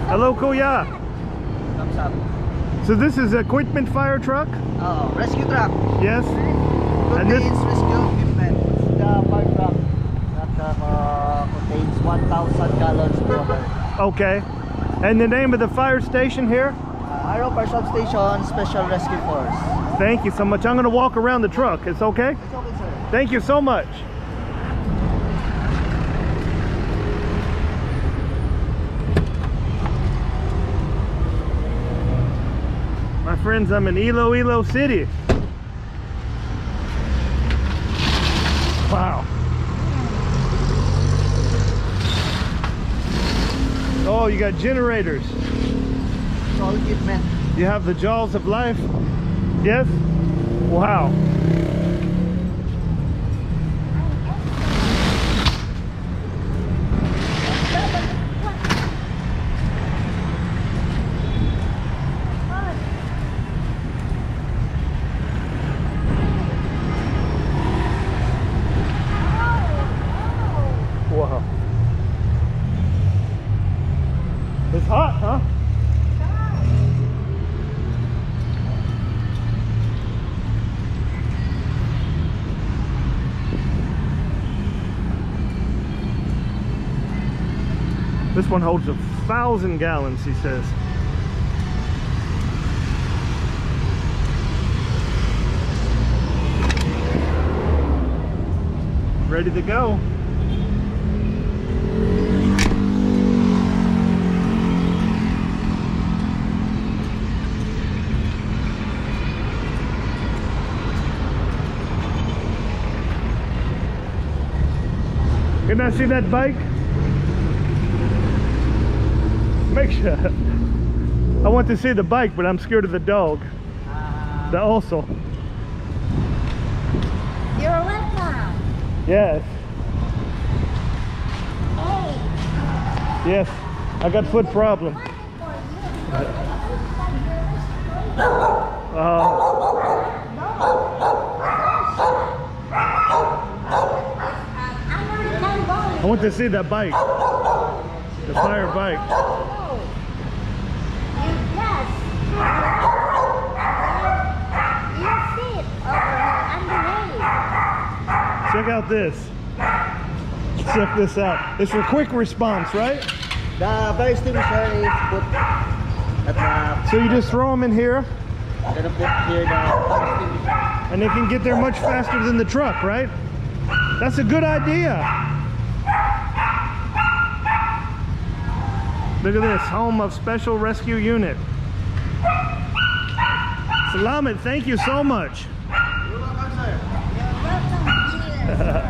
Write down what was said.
Hello, Kuya. Thumbs up. So this is equipment fire truck? Oh, rescue truck. Yes. And this Contains rescue equipment. The fire truck that contains 1,000 gallons of water. okay. And the name of the fire station here? Jaro Fire Substation Special Rescue Force. Thank you so much. I'm gonna walk around the truck. It's okay? It's okay, sir. Thank you so much. My friends, I'm in Iloilo City. Wow. Oh, you got generators. It's all equipment. You have the jaws of life. Yes? Wow. Wow. It's hot, huh? This one holds 1,000 gallons, he says. Ready to go. Can I see that bike? Make sure. I want to see the bike, but I'm scared of the dog. The also. You're welcome. Yes. Hey. Yes. I got foot problem. I want to see that bike. The fire bike. Check out this. Check this out. It's for quick response, right? The fire extinguisher is put at the... So you just throw them in here, Gonna put here the fire extinguisher. and they can get there much faster than the truck, right? That's a good idea. Look at this, home of Special Rescue Unit. Salamat, thank you so much. You're welcome, sir. You're welcome here.